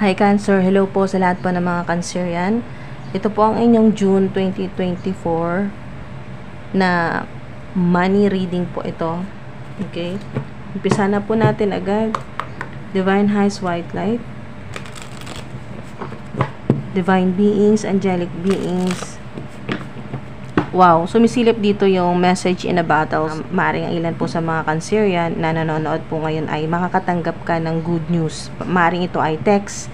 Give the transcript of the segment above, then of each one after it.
Hi Cancer, hello po sa lahat po ng mga Cancerian. Ito po ang inyong June 2024 na money reading po ito. Okay? Umpisa na po natin agad. Divine Highs White Light. Divine Beings, Angelic Beings. Wow, sumisilip dito yung message in a battle. Maaring ang ilan po sa mga Cancerian na nanonood po ngayon ay makakatanggap ka ng good news. Maaring ito ay text,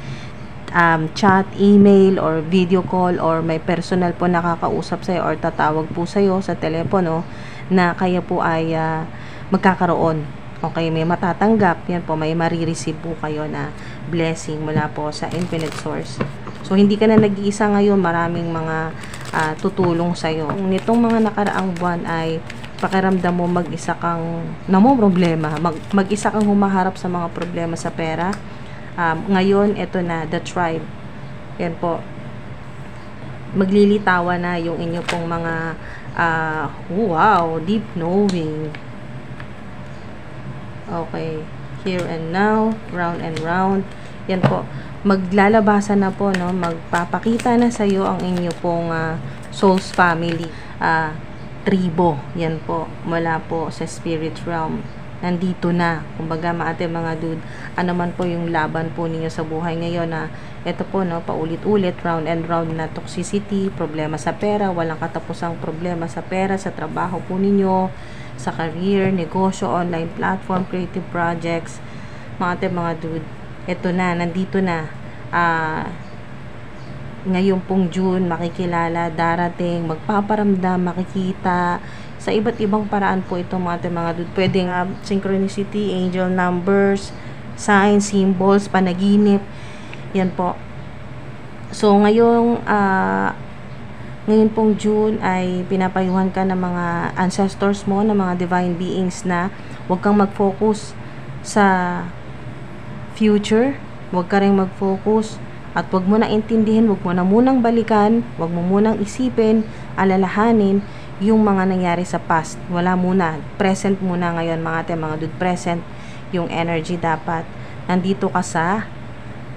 chat, email, or video call, or may personal po nakakausap sa'yo or tatawag po sa'yo sa telepono na kaya po ay magkakaroon. Okay, may matatanggap. Yan po, may marireceive po kayo na blessing mula po sa Infinite Source. So, hindi ka na nag-iisa ngayon. Maraming mga tutulong sa'yo. Nitong mga nakaraang buwan ay pakiramdam mo mag-isa kang problema. Mag-isa kang humaharap sa mga problema sa pera. Ngayon, ito na, the tribe. Yan po. Maglilitawan na yung inyo pong mga wow, deep knowing. Okay. Here and now, round and round. Yan po. Maglalabasan na po, no? Magpapakita na sa iyo ang inyo pong soul's family, tribo. Yan po, mula po sa spirit realm. Nandito na. Kumbaga, mga dude, ano man po yung laban po ninyo sa buhay ngayon na ito po, no, paulit-ulit, round and round na toxicity, problema sa pera, walang katapusang problema sa pera, sa trabaho po ninyo, sa career, negosyo, online platform, creative projects, mga dude. Ito na, nandito na. Ngayon pong June, makikilala, darating, magpaparamdam, makikita. Sa iba't ibang paraan po ito mga dude. Pwedeng synchronicity, angel numbers, signs, symbols, panaginip. Yan po. So, ngayon pong June ay pinapayuhan ka ng mga ancestors mo, ng mga divine beings na huwag kang mag-focus sa future, huwag ka rin mag-focus at huwag mo na intindihin, huwag mo na munang balikan, huwag mo munang isipin, alalahanin yung mga nangyari sa past. Wala muna, present muna ngayon mga dude, present yung energy dapat. Nandito ka sa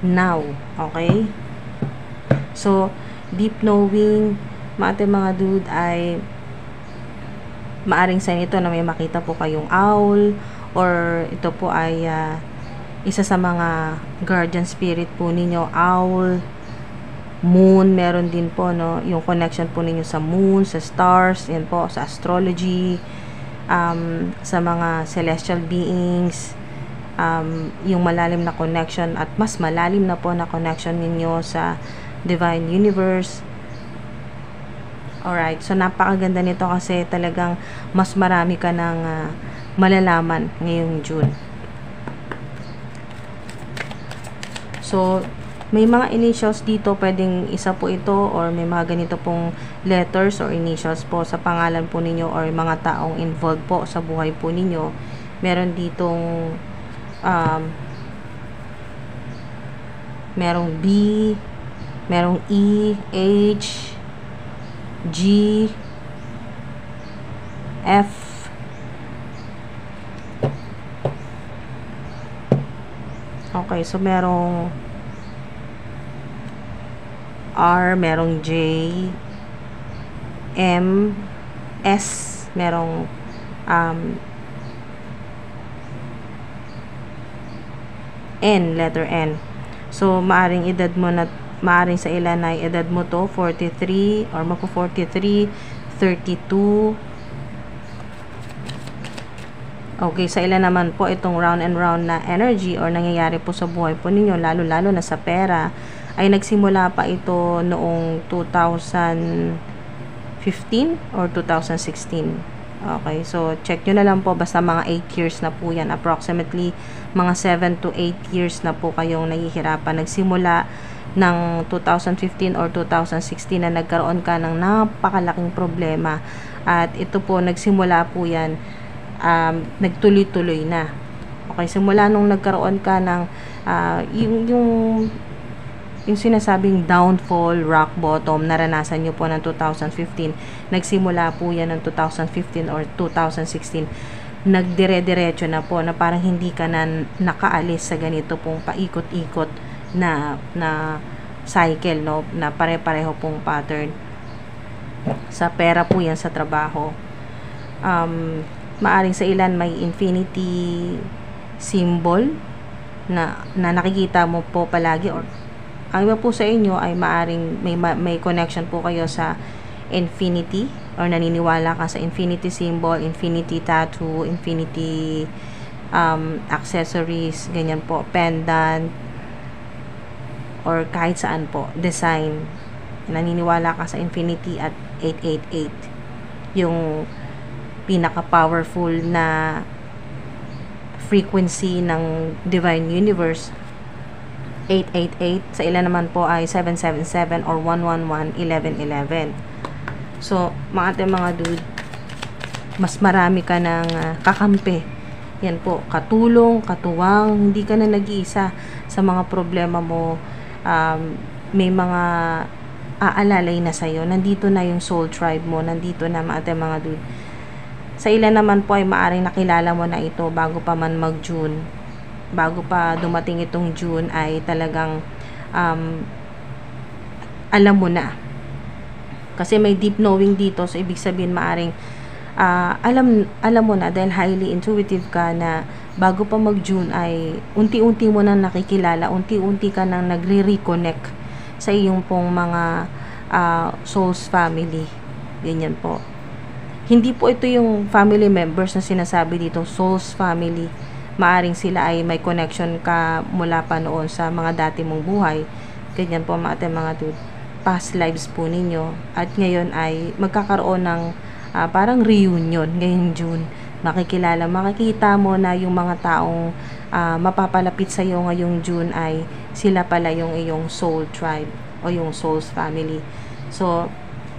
now, okay? So, deep knowing, mga dude, ay maaring sa nito na may makita po kayong owl or ito po ay isa sa mga guardian spirit po ninyo, owl, moon, meron din po, no, yung connection po ninyo sa moon, sa stars, yan po, sa astrology, sa mga celestial beings, yung malalim na connection at mas malalim na po na connection ninyo sa divine universe. Alright, so napakaganda nito kasi talagang mas marami ka ng malalaman ngayong June. So, may mga initials dito, pwedeng isa po ito or may mga ganito pong letters or initials po sa pangalan po ninyo or mga taong involved po sa buhay po ninyo. Meron ditong merong B, merong E, H, G, F, okay, so merong R, merong J, M, S, merong N, letter N. So, maaring edad mo na, maaring sa ilan ay edad mo to 43 or magpo 43, 32. Okay, sa ilan naman po itong round and round na energy or nangyayari po sa buhay po ninyo, lalo-lalo na sa pera, ay nagsimula pa ito noong 2015 or 2016. Okay, so check nyo na lang po, basta mga 8 years na po yan, approximately mga 7 to 8 years na po kayong nahihirapan. Nagsimula ng 2015 or 2016 na nagkaroon ka ng napakalaking problema at ito po, nagsimula po yan, nagtuloy-tuloy na. Okay, simula nung nagkaroon ka ng yung sinasabing downfall, rock bottom, naranasan nyo po ng 2015, nagsimula po yan ng 2015 or 2016, nagdire-diretso na po na parang hindi ka na nakaalis sa ganito pong paikot-ikot na cycle, no, na pare-pareho pong pattern. Sa pera po yan, sa trabaho. Maaring sa ilan may infinity symbol na nakikita mo po palagi, or ang iba po sa inyo ay maaring may connection po kayo sa infinity, or naniniwala ka sa infinity symbol, infinity tattoo, infinity accessories, ganyan po, pendant, or kahit saan po, design. Naniniwala ka sa infinity at 888. Yung pinaka-powerful na frequency ng Divine Universe, 888. Sa ilan naman po ay 777 or 111, 1111. So, mga dude, mas marami ka ng kakampi. Yan po, katulong, katuwang, hindi ka na nag-iisa sa mga problema mo. May mga aalalay na sa'yo. Nandito na yung soul tribe mo. Nandito na mga dude. Sa ilan naman po ay maaring nakilala mo na ito bago pa man mag-June. Bago pa dumating itong June ay talagang alam mo na. Kasi may deep knowing dito. So, ibig sabihin maaring alam mo na dahil highly intuitive ka na bago pa mag-June ay unti-unti mo nang nakikilala, unti-unti ka nang nagre-reconnect sa iyong pong mga soul's family. Ganyan po. Hindi po ito yung family members na sinasabi dito, soul's family. Maaring sila ay may connection ka mula pa noon sa mga dati mong buhay. Ganyan po mga dude. Past lives po ninyo. At ngayon ay magkakaroon ng parang reunion ngayong June. Makikita mo na yung mga taong mapapalapit sa iyo ngayong June ay sila pala yung iyong soul tribe o yung soul's family. So,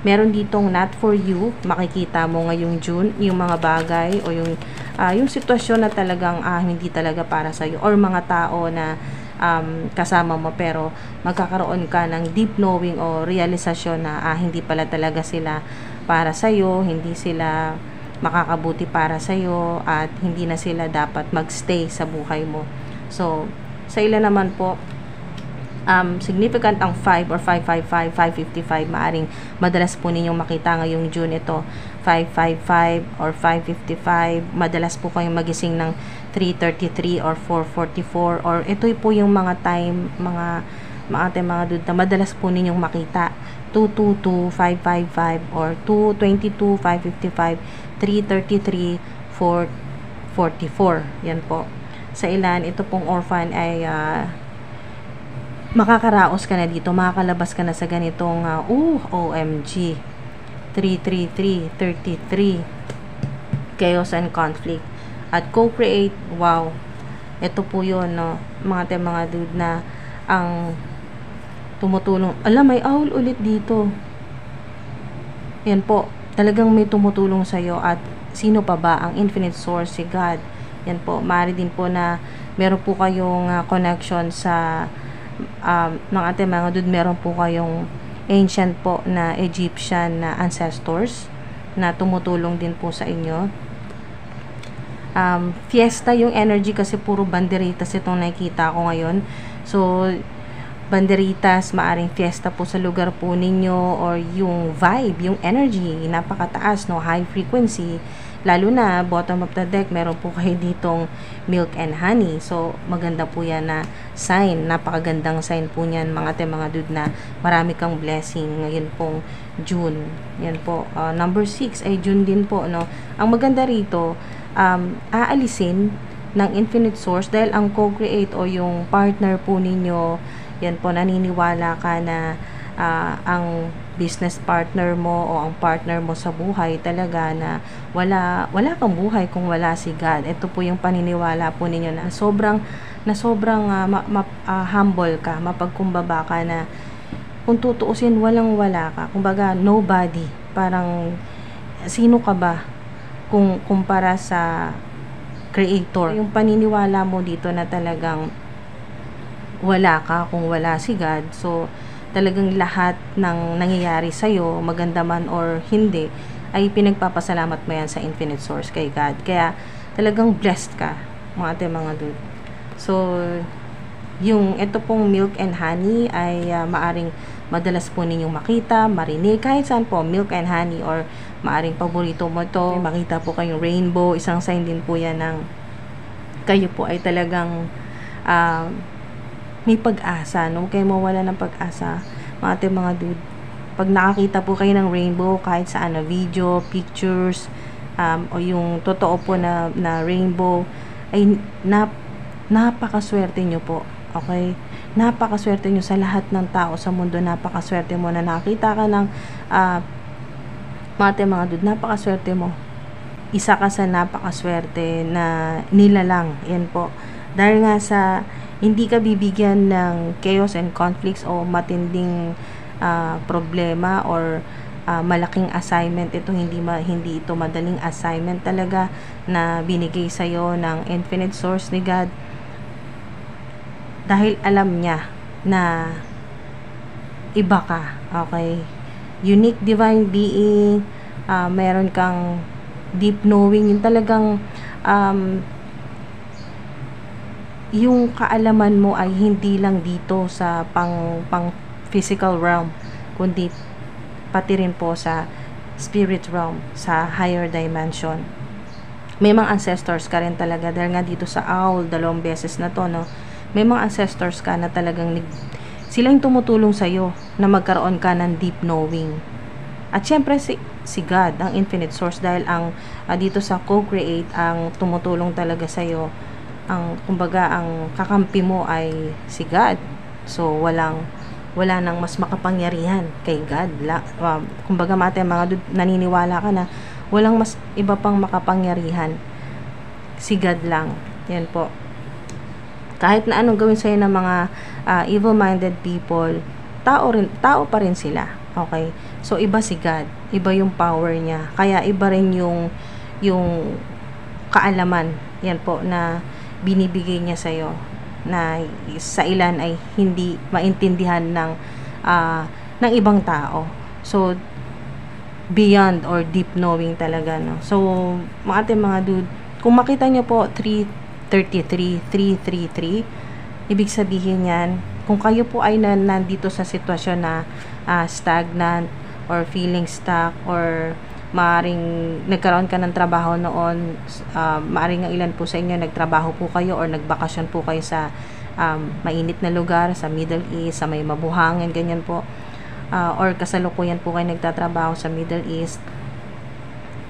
meron ditong not for you. Makikita mo ngayong June yung mga bagay o yung sitwasyon na talagang hindi talaga para sa iyo, or mga tao na kasama mo pero magkakaroon ka ng deep knowing o realisasyon na hindi pala talaga sila para sa iyo, hindi sila makakabuti para sa iyo, at hindi na sila dapat magstay sa buhay mo. So, sa ilan naman po significant ang 5 or 555, 555, maaring madalas po ninyong makita ngayong June ito, 555 or 555, madalas po kayong magising ng 3:33 or 4:44, or ito po yung mga time, mga dude na madalas po ninyong makita, 222, 555 or 222, 555, 3:33, 4:44. Yan po. Sa ilan, ito pong orphan ay makakaraos ka na dito, makakalabas ka na sa ganitong OMG, 333, 33, chaos and conflict, at co-create. Wow, ito po yun, no, mga dude, na ang tumutulong. Alam, may owl ulit dito. Yan po, talagang may tumutulong sa'yo. At sino pa ba? Ang infinite source, si God. Yan po, maaari din po na meron po kayong connection sa ng ating mga dude, meron po kayong ancient po na Egyptian na ancestors na tumutulong din po sa inyo. Fiesta yung energy, kasi puro banderitas itong nakikita ko ngayon. So, banderitas, maaring fiesta po sa lugar po ninyo, or yung vibe, yung energy, napakataas, no, high frequency. Lalo na, bottom of the deck, meron po kayo ditong milk and honey. So, maganda po yan na sign. Napakagandang sign po niyan, mga dude, na marami kang blessing ngayon pong June. Yan po. Number 6 ay June din po, no. Ang maganda rito, aalisin ng infinite source, dahil ang co-create o yung partner po ninyo, yan po, naniniwala ka na ang business partner mo o ang partner mo sa buhay talaga na wala kang buhay kung wala si God. Ito po yung paniniwala po ninyo na sobrang humble ka, mapagkumbaba ka, na kung tutuusin walang-wala ka. Kumbaga, nobody. Parang sino ka ba kung kumpara sa Creator? Yung paniniwala mo dito na talagang wala ka kung wala si God. So, talagang lahat ng nangyayari sa'yo, maganda man or hindi, ay pinagpapasalamat mo yan sa infinite source, kay God. Kaya talagang blessed ka, mga dude. So, Yung ito pong milk and honey ay maaring madalas po ninyong makita, marinig, kahit saan po, milk and honey, or maaring paborito mo to, makita po kayong rainbow, isang sign din po yan ng kayo po ay talagang may pag-asa, no? Huwag kayong mawala ng pag-asa, mga dude. Pag nakakita po kayo ng rainbow, kahit sa video, pictures, o yung totoo po na rainbow, ay napakaswerte nyo po. Okay? Napakaswerte nyo sa lahat ng tao sa mundo. Napakaswerte mo na nakita ka ng mga dude. Napakaswerte mo. Isa ka sa napakaswerte na nilalang. Yan po. Dahil nga sa hindi ka bibigyan ng chaos and conflicts o matinding problema or malaking assignment. Ito hindi ito madaling assignment talaga na binigay sa iyo ng infinite source ni God. Dahil alam niya na iba ka, okay? Unique divine being, meron kang deep knowing, yung talagang yung kaalaman mo ay hindi lang dito sa pang physical realm, kundi pati rin po sa spirit realm, sa higher dimension. May mga ancestors ka rin talaga, dahil nga dito sa owl, 2 beses na to, no? May mga ancestors ka na talagang sila yung tumutulong sa'yo na magkaroon ka ng deep knowing. At syempre si God, ang infinite source, dahil ang dito sa co-create, ang tumutulong talaga sa'yo, kumbaga ang kakampi mo ay si God. So wala nang mas makapangyarihan kay God. Kumbaga mga naniniwala ka na walang mas iba pang makapangyarihan, si God lang. Yan po. Kahit na anong gawin sa'yo ng mga evil-minded people, tao pa rin sila. Okay? So, iba si God. Iba yung power niya. Kaya, iba rin yung kaalaman. Yan po, na binibigay niya sa'yo. Na sa ilan ay hindi maintindihan ng ibang tao. So, beyond or deep knowing talaga, no? So, mga dude, kung makita niyo po, 333, ibig sabihin yan, kung kayo po ay nandito sa sitwasyon na stagnant or feeling stuck, or maaring nagkaroon ka ng trabaho noon, maaring ang ilan po sa inyo nagtrabaho po kayo or nagbakasyon po kayo sa mainit na lugar, sa Middle East, sa may mabuhangin, ganyan po, or kasalukuyan po kayo nagtatrabaho sa Middle East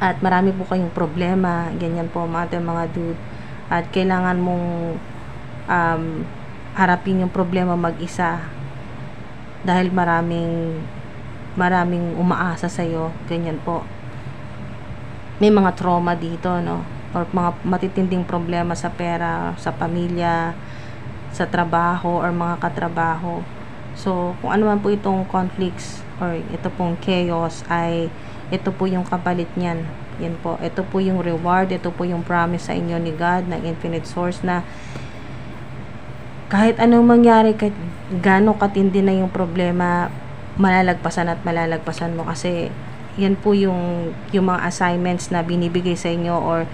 at marami po kayong problema, ganyan po mga dude, at kailangan mong harapin yung problema mag-isa dahil maraming umaasa sa iyo, ganyan po. May mga trauma dito, no? Or mga matitinding problema sa pera, sa pamilya, sa trabaho, or mga katrabaho. So, kung ano man po itong conflicts or ito pong chaos, ay ito po yung kapalit niyan. Yan po. Ito po yung reward, ito po yung promise sa inyo ni God, ng infinite source, na kahit anong mangyari, kahit gaano katindi na yung problema, malalagpasan at malalagpasan mo, kasi yan po yung mga assignments na binibigay sa inyo, or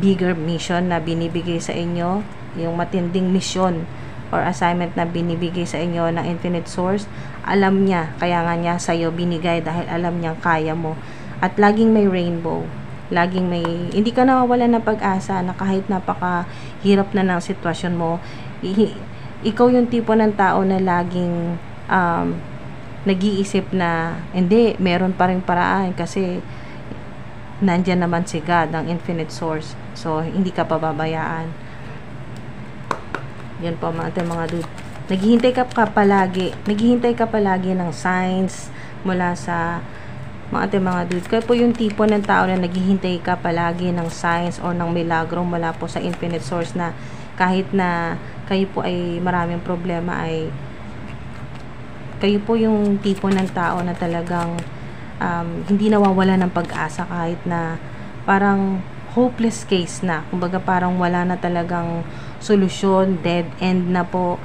bigger mission na binibigay sa inyo, yung matinding mission or assignment na binibigay sa inyo ng infinite source. Alam niya, kaya nga niya sa'yo binigay, dahil alam niyang kaya mo. At laging may rainbow, hindi ka nawawalan ng pag-asa, na kahit napakahirap na ng sitwasyon mo, ikaw yung tipo ng tao na laging nag-iisip na hindi, meron pa rin paraan, kasi nandyan naman si God, ang infinite source. So, hindi ka pababayaan. Yan po mga dude. Naghihintay ka palagi ng signs mula sa mga dude. Kaya po yung tipo ng tao na naghihintay ka palagi ng signs or ng milagro mula po sa infinite source, na kahit na kayo po ay maraming problema, ay kayo po yung tipo ng tao na talagang hindi nawawala ng pag-asa, kahit na parang hopeless case na. Kumbaga parang wala na talagang solusyon, dead end na po.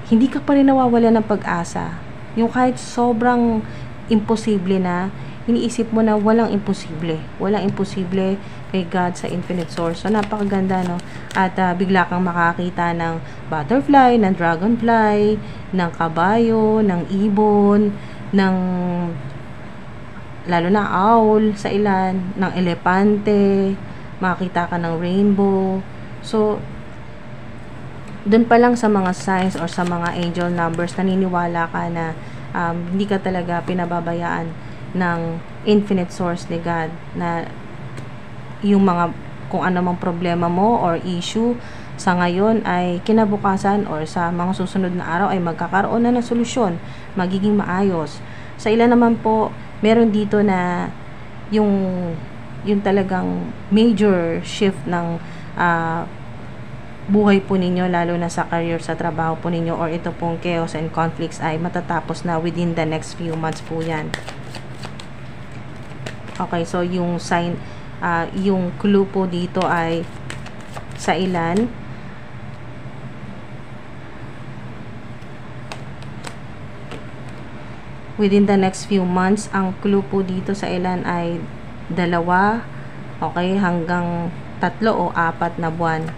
Hindi ka pa rin nawawala ng pag-asa. Yung kahit sobrang imposible na, iniisip mo na walang imposible. Walang imposible kay God sa infinite source. So, napakaganda, no? At bigla kang makakita ng butterfly, ng dragonfly, ng kabayo, ng ibon, ng lalo na owl sa ilan, ng elepante, makakita ka ng rainbow. So, dun pa lang sa mga signs or sa mga angel numbers, naniniwala ka na hindi ka talaga pinababayaan ng infinite source ni God, na yung mga kung ano mang problema mo or issue sa ngayon ay kinabukasan or sa mga susunod na araw ay magkakaroon na ng solusyon, magiging maayos. Sa ilan naman po, meron dito na yung talagang major shift ng buhay po ninyo, lalo na sa career, sa trabaho po ninyo, or ito pong chaos and conflicts ay matatapos na within the next few months po yan. Okay, so yung sign, yung clue po dito ay sa ilan, within the next few months, ang clue po dito sa ilan ay 2, okay, hanggang 3 o 4 na buwan.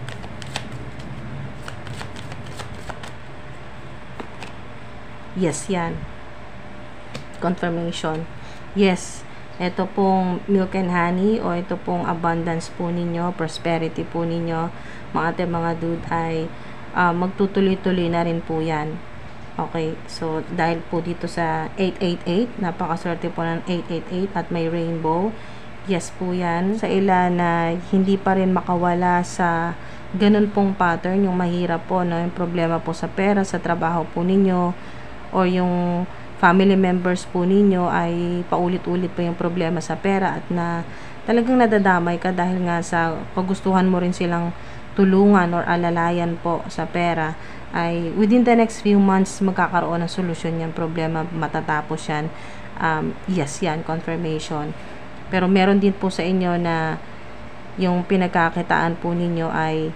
Yes, yan. Confirmation. Yes. Ito pong milk and honey o ito pong abundance po ninyo, prosperity po ninyo, mga dude, ay magtutuloy-tuloy na rin po yan. Okay. So, dahil po dito sa 888, napakaswerte po ng 888 at may rainbow. Yes po yan. Sa ilan na hindi pa rin makawala sa ganun pong pattern, yung mahirap po, no? Yung problema po sa pera, sa trabaho po ninyo, or yung family members po ninyo ay paulit-ulit pa yung problema sa pera at na talagang nadadamay ka dahil nga sa kagustuhan mo rin silang tulungan or alalayan po sa pera, ay within the next few months magkakaroon ng solusyon yung problema, matatapos yan. Yes, yan, confirmation. Pero meron din po sa inyo na yung pinagkakitaan po ninyo ay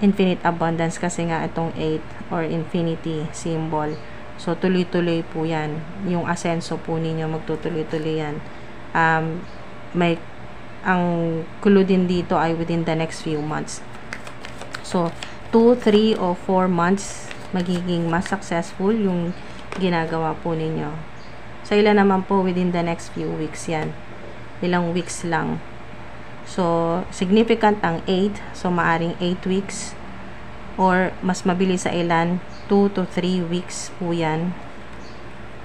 infinite abundance, kasi nga itong 8 or infinity symbol. So, tuloy-tuloy po yan. Yung asenso po ninyo, magtutuloy-tuloy yan. Ang clue din dito ay within the next few months. So, 2, 3, o 4 months, magiging mas successful yung ginagawa po ninyo. Sa ilan naman po, within the next few weeks yan. Ilang weeks lang. So, significant ang 8. So, maaring 8 weeks. Or, mas mabilis sa ilan, 2 to 3 weeks po yan.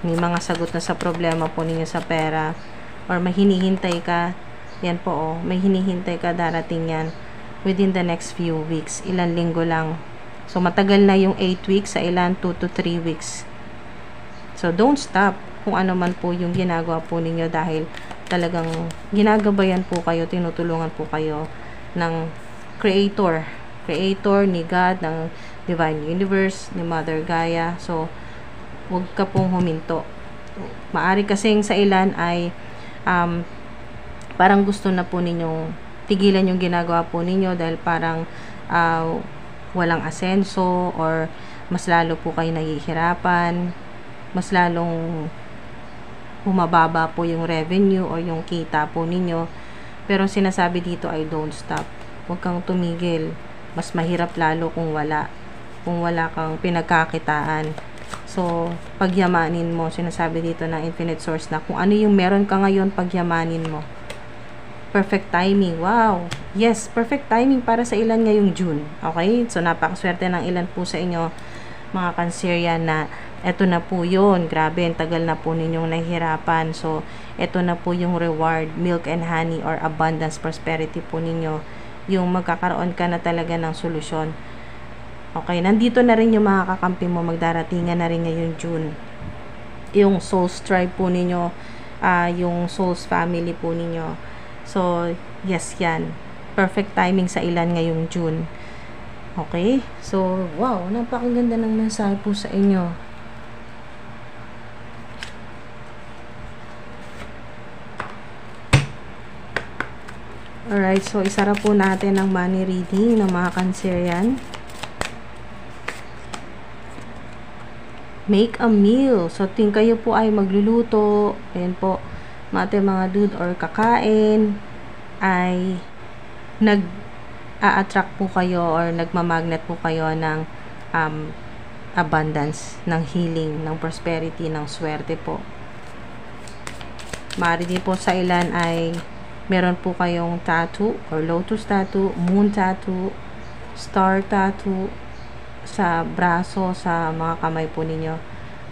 May mga sagot na sa problema po ninyo sa pera. Or may hinihintay ka. Yan po, oh. May hinihintay ka, darating yan. Within the next few weeks. Ilan linggo lang. So, matagal na yung 8 weeks. Sa ilan, 2 to 3 weeks. So, don't stop kung ano man po yung ginagawa po ninyo, dahil talagang ginagabayan po kayo, tinutulungan po kayo ng Creator ni God, ng Divine Universe, ni Mother Gaia. So, huwag ka pong huminto. Maari kasing sa ilan ay parang gusto na po ninyong tigilan yung ginagawa po ninyo dahil parang walang asenso, or mas lalo po kayo nahihirapan, mas lalong humababa po yung revenue or yung kita po ninyo. Pero sinasabi dito ay don't stop. Huwag kang tumigil. Mas mahirap lalo kung wala kang pinagkakitaan. So, pagyamanin mo. Sinasabi dito ng infinite source na kung ano yung meron ka ngayon, pagyamanin mo. Perfect timing. Wow! Yes, perfect timing para sa ilan ngayong June. Okay? So, napakaswerte ng ilan po sa inyo, mga Cancerian, na eto na po yun. Grabe, ang tagal na po ninyong nahihirapan. So, eto na po yung reward, milk and honey or abundance, prosperity po ninyo. Yung magkakaroon ka na talaga ng solusyon. Okay, nandito na rin yung mga kakampi mo, magdaratingan na rin ngayong June. Yung Souls tribe po ninyo, yung Souls family po ninyo. So, yes, yan. Perfect timing sa ilan ngayong June. Okay? So, wow, napakaganda ng mensahe po sa inyo. Alright, so isara po natin ang money reading ng mga Cancerian. Make a meal. So, kayo po ay magluluto. Ayan po. mga dude, or kakain, ay nag-a-attract po kayo or nagmamagnet po kayo ng abundance, ng healing, ng prosperity, ng swerte po. Maaari din po sa ilan ay meron po kayong tattoo or lotus tattoo, moon tattoo, star tattoo sa braso, sa mga kamay po ninyo.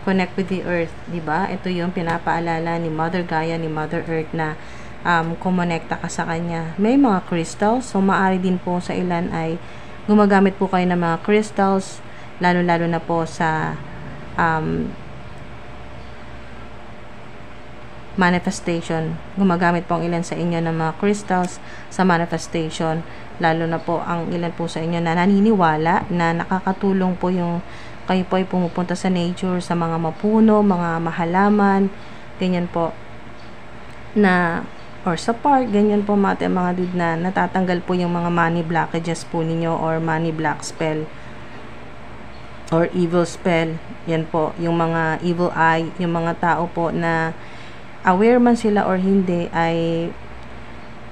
Connect with the earth, di ba? Ito yung pinapaalala ni Mother Gaia, ni Mother Earth na kumonekta ka sa kanya. May mga crystals, so maaari din po sa ilan ay gumagamit po kayo ng mga crystals, lalo-lalo na po sa manifestation. Gumagamit po ang ilan sa inyo ng mga crystals sa manifestation, lalo na po ang ilan po sa inyo na naniniwala na nakakatulong po yung kayo po ay pumupunta sa nature, sa mga mapuno, mga mahalaman, ganyan po, na or sa park, ganyan po mga dude, na natatanggal po yung mga money blockages po ninyo or money block spell or evil spell. Yan po, yung mga evil eye, yung mga tao po na aware man sila or hindi ay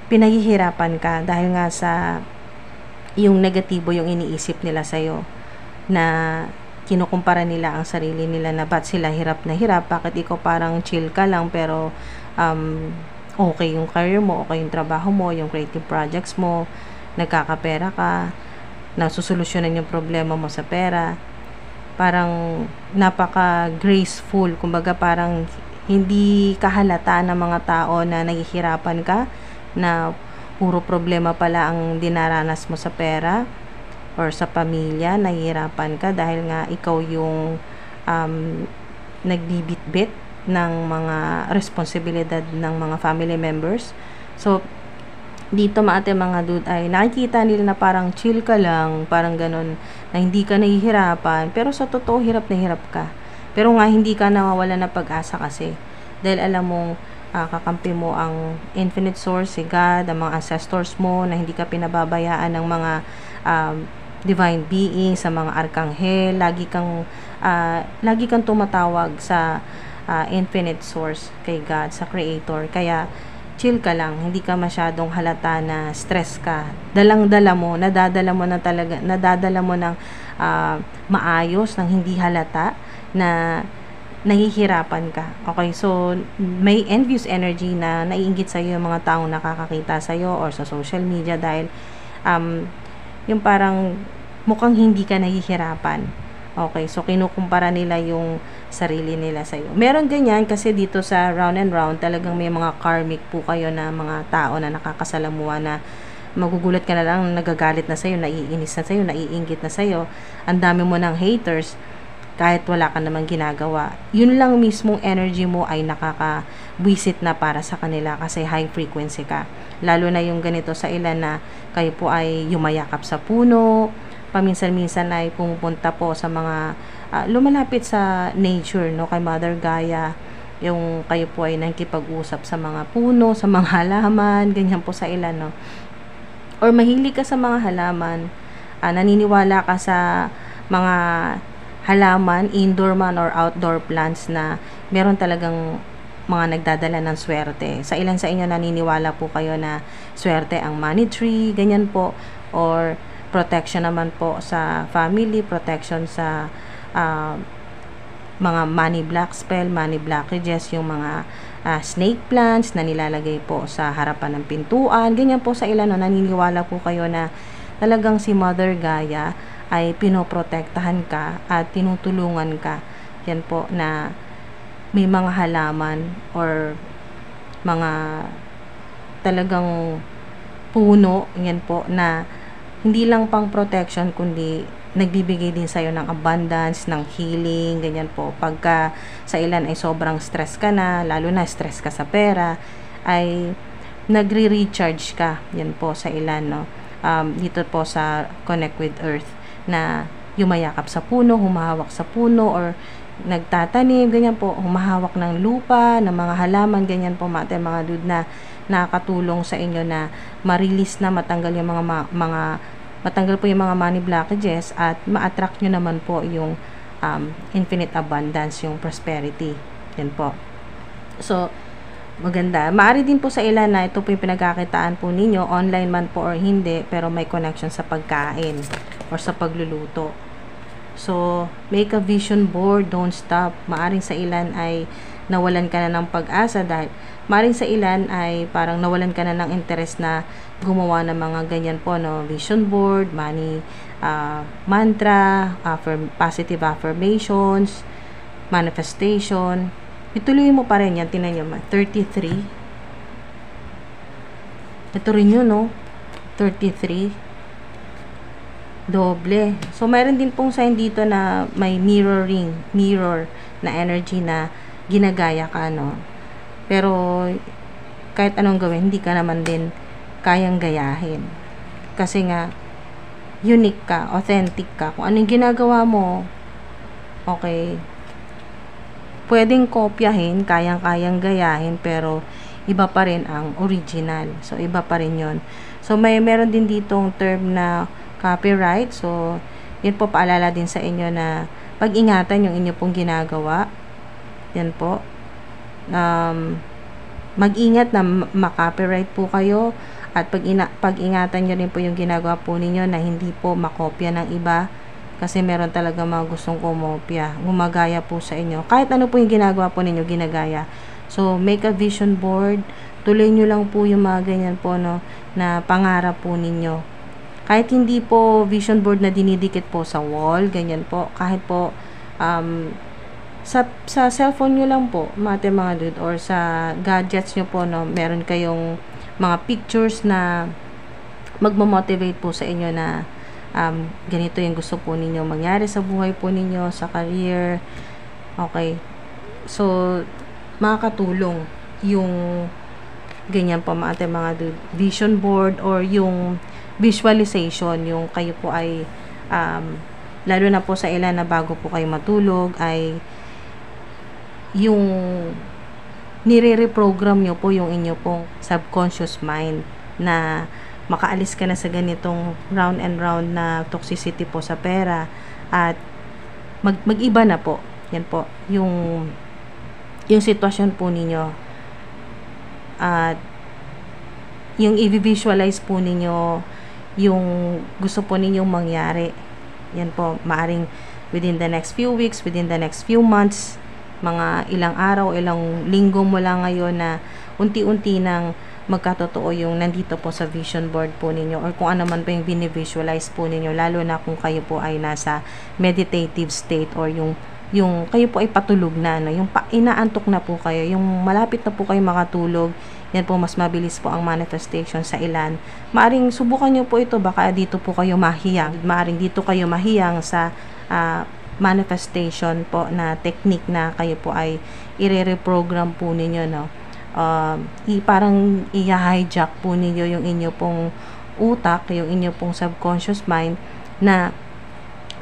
pinahihirapan ka dahil nga sa yung negatibo yung iniisip nila sa'yo, na kinukumpara nila ang sarili nila na ba't sila hirap na hirap, bakit ikaw parang chill ka lang pero okay yung career mo, okay yung trabaho mo, yung creative projects mo, nagkakapera ka, nasusolusyonan yung problema mo sa pera, parang napaka graceful, kumbaga parang hindi kahalata ng mga tao na nahihirapan ka, na puro problema pala ang dinaranas mo sa pera or sa pamilya, nahihirapan ka dahil nga ikaw yung nagbibitbit ng mga responsibilidad ng mga family members. So, dito mga dude ay nakikita nila na parang chill ka lang, parang ganun, na hindi ka nahihirapan, pero sa totoo hirap na hirap ka. Pero nga hindi ka nawawala ng pag-asa kasi dahil alam mong kakampi mo ang infinite source, si God, ang mga ancestors mo, na hindi ka pinababayaan ng mga divine beings, sa mga arkanghel, lagi kang tumatawag sa infinite source, kay God, sa creator. Kaya chill ka lang, hindi ka masyadong halata na stress ka, nadadala mo ng maayos, ng hindi halata na nahihirapan ka. Okay, so may envious energy na naiinggit sa iyo yung mga taong nakakakita sa iyo or sa social media dahil yung parang mukhang hindi ka nahihirapan. Okay, so kinukumpara nila yung sarili nila sa iyo. Meron ganyan kasi dito sa Round and Round talagang may mga karmic po kayo na mga tao na nakakasalamuha na magugulat ka na lang, nagagalit na sa iyo, naiinis na sa iyo, naiinggit na sa iyo. Ang dami mo ng haters kahit wala ka namang ginagawa. Yun lang mismong energy mo ay nakakabwisit na para sa kanila kasi high frequency ka. Lalo na yung ganito sa ilan na kayo po ay yumayakap sa puno, paminsan-minsan ay pumupunta po sa mga lumalapit sa nature, no, kay Mother Gaia, yung kayo po ay nakikipag-usap sa mga puno, sa mga halaman, ganyan po sa ilan, no. Or mahilig ka sa mga halaman, naniniwala ka sa mga halaman, indoor man or outdoor plants, na meron talagang mga nagdadala ng swerte. Sa ilan sa inyo naniniwala po kayo na swerte ang money tree, ganyan po, or protection naman po sa family, protection sa mga money block spell, money blockages, yung mga snake plants na nilalagay po sa harapan ng pintuan, ganyan po sa ilan, no, naniniwala po kayo na talagang si Mother Gaia ay pinoprotektahan ka at tinutulungan ka. Yan po, na may mga halaman or mga talagang puno, yan po, na hindi lang pang protection kundi nagbibigay din sa'yo ng abundance, ng healing, ganyan po. Pagka sa ilan ay sobrang stress ka na, lalo na stress ka sa pera, ay nagre-recharge ka, yan po sa ilan, no. Dito po sa Connect with Earth, na yumayakap sa puno, humahawak sa puno, or nagtatanim, ganyan po, humahawak ng lupa, ng mga halaman, ganyan po mga dude, na nakakatulong sa inyo na ma-release na, matanggal yung matanggal po yung mga money blockages at ma-attract nyo naman po yung infinite abundance, yung prosperity. Yan po. So, maganda. Maaari din po sa ilan na ito po yung pinagkakitaan po ninyo, online man po or hindi, pero may connection sa pagkain or sa pagluluto. So, make a vision board, don't stop. Maaring sa ilan ay nawalan ka na ng pag-asa dahil maaring sa ilan ay parang nawalan ka na ng interest na gumawa ng mga ganyan po, no? Vision board, money, mantra, positive affirmations, manifestation. Ituloy mo pa rin yan. Tinan nyo, 33. Ito rin yun, no? 33. Doble. So, mayroon din pong sign dito na may mirror na energy na ginagaya ka, no? Pero, kahit anong gawin, hindi ka naman din kayang gayahin. Kasi nga, unique ka, authentic ka. Kung anong ginagawa mo, okay, pwedeng kopyahin, kayang-kayang gayahin, pero iba pa rin ang original. So, iba pa rin yon. So, meron din ditong term na copyright. So, yun po, paalala din sa inyo na pag-ingatan yung inyo pong ginagawa. Yan po. Mag-ingat na makopyright po kayo at pag-ingatan nyo rin po yung ginagawa po ninyo na hindi po makopya ng iba. Kasi meron talaga mga gustong kumopya, gumagaya po sa inyo. Kahit ano po yung ginagawa po ninyo, ginagaya. So, make a vision board. Tuloy nyo lang po yung mga ganyan po, no, na pangarap po ninyo. Kahit hindi po vision board na dinidikit po sa wall, ganyan po. Kahit po, sa cellphone nyo lang po, mga dude, or sa gadgets nyo po, no, meron kayong mga pictures na magmamotivate po sa inyo na ganito yung gusto po ninyo mangyari sa buhay po ninyo, sa career. Okay. So, makakatulong yung ganyan po mga vision board or yung visualization, yung kayo po ay lalo na po sa ilan na bago po kayo matulog ay yung nire-reprogram nyo po yung inyo pong subconscious mind na makaalis ka na sa ganitong round and round na toxicity po sa pera at mag-iba na po. Yan po yung sitwasyon po ninyo at yung i-visualize po ninyo yung gusto po ninyong mangyari. Yan po, maaring within the next few weeks, within the next few months, mga ilang araw, ilang linggo mo lang ngayon na unti-unti nang magkatotoo yung nandito po sa vision board po ninyo or kung ano man po yung binivisualize po ninyo, lalo na kung kayo po ay nasa meditative state or yung kayo po ay patulog na, no? Yung inaantok na po kayo, yung malapit na po kayo makatulog, yan po mas mabilis po ang manifestation sa ilan. Maaring subukan nyo po ito, baka dito po kayo mahiyang, maaring dito kayo mahiyang sa manifestation po na technique na kayo po ay i-reprogram po ninyo, no? Parang i-hijack po ninyo yung inyo pong utak, yung inyo pong subconscious mind na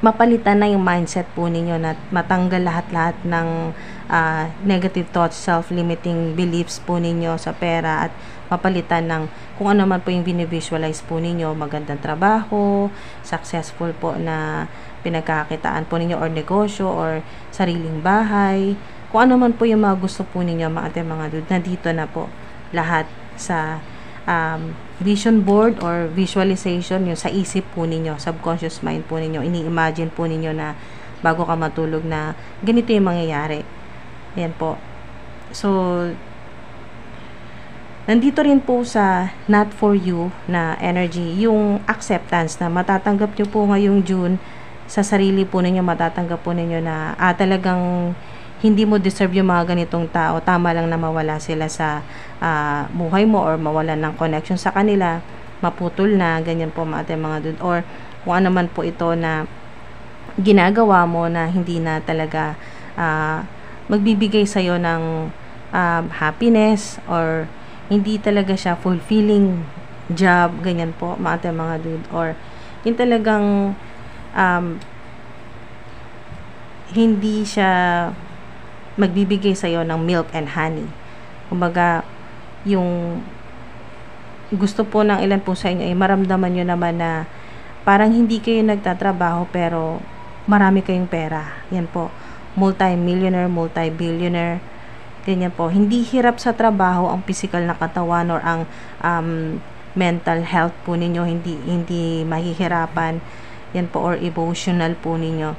mapalitan na yung mindset po ninyo na matanggal lahat-lahat ng negative thoughts, self-limiting beliefs po ninyo sa pera at mapalitan ng kung ano man po yung binivisualize po ninyo, magandang trabaho, successful po na pinagkakitaan po ninyo or negosyo or sariling bahay. Kung ano man po yung mga gusto po ninyo, mga dude, na dito na po lahat sa vision board or visualization, yung sa isip po ninyo, subconscious mind po ninyo, ini-imagine po ninyo na bago ka matulog na ganito yung mangyayari. Yan po. So, nandito rin po sa not for you na energy, yung acceptance na matatanggap nyo po ngayong June sa sarili po ninyo, matatanggap po ninyo na talagang hindi mo deserve yung mga ganitong tao. Tama lang na mawala sila sa buhay mo or mawalan ng connection sa kanila, maputol na, ganyan po mga dude. Or kung ano man po ito na ginagawa mo na hindi na talaga magbibigay sa'yo ng happiness or hindi talaga siya fulfilling job, ganyan po mga dude. Or yung talagang hindi siya magbibigay sa'yo ng milk and honey. Kumbaga, yung gusto po ng ilan po sa inyo ay maramdaman nyo naman na parang hindi kayo nagtatrabaho pero marami kayong pera. Yan po. Multi-millionaire, multi-billionaire. Ganyan po. Hindi hirap sa trabaho ang physical na katawan or ang mental health po ninyo. Hindi mahihirapan. Yan po, or emotional po ninyo.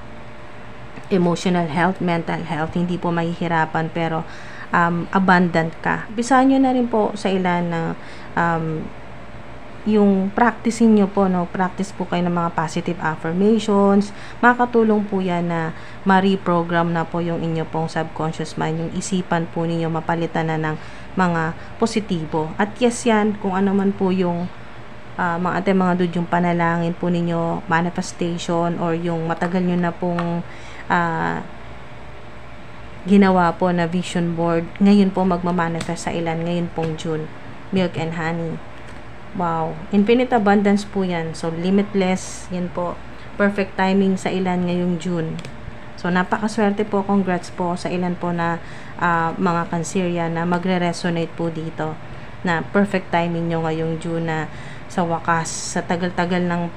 Emotional health, mental health, hindi po mahihirapan, pero abundant ka. Bisahan nyo na rin po sa ilan na yung practicing nyo po, no? Practice po kayo ng mga positive affirmations. Makakatulong po yan na ma-reprogram na po yung inyo pong subconscious mind, yung isipan po ninyo, mapalitan na ng mga positibo. At yes yan, kung ano man po yung mga dude, yung panalangin po ninyo, manifestation, or yung matagal nyo na pong ginawa po na vision board, ngayon po magmamanifest sa ilan, ngayon pong June. Milk and honey. Wow, infinite abundance po yan. So, limitless, yan po. Perfect timing sa ilan ngayong June. So, napakaswerte po. Congrats po sa ilan po na mga Cancerian na magre-resonate po dito. Na perfect timing nyo ngayong June na sa wakas, sa tagal-tagal ng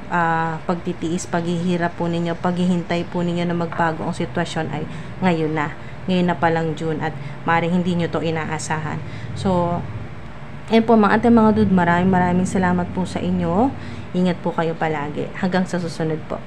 pagtitiis, paghihirap po ninyo, paghihintay po ninyo na magbago ang sitwasyon ay ngayon na. Ngayon na palang June at maaaring hindi nyo to inaasahan. So, ayun po mga dude, maraming salamat po sa inyo. Ingat po kayo palagi. Hanggang sa susunod po.